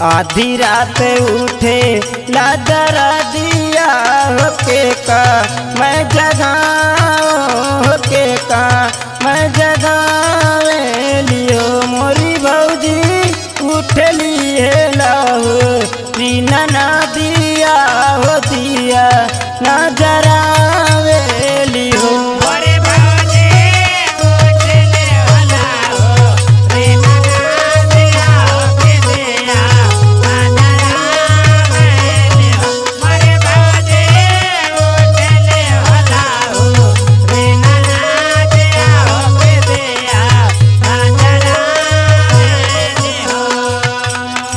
आधी रात उठे लादरा दिया होके का मैं जगाऊं होके का मैं जगावे लियो मोरी भौजी उठ लिए लाओ दीना ना दिया हो दिया ना जरावे लियो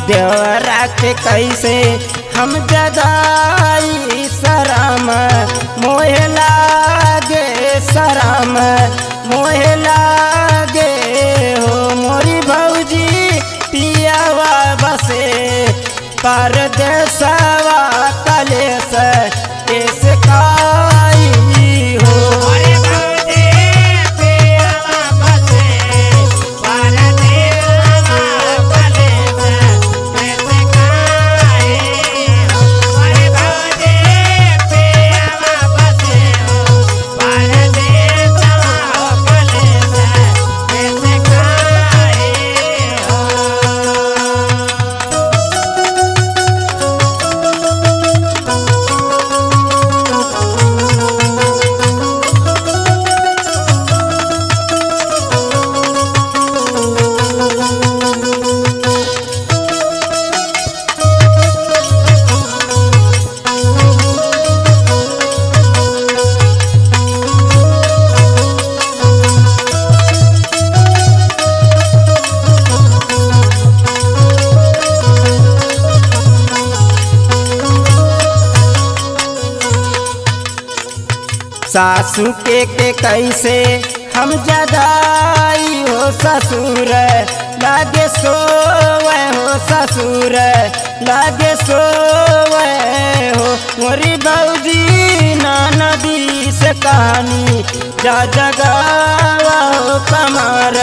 देवरा के कैसे हम जगाई शरम मोहे लागे शरम मोहे लागे हो मोरी भौजी पियावा बसे परदेसवा कलेस कैसे काई हो सासू के कैसे हम जगाई हो ससुर लागे सोवे हो ससुर लागे सोवे हो मोरी भौजी नदी से कहानी जा जगावा हो कमर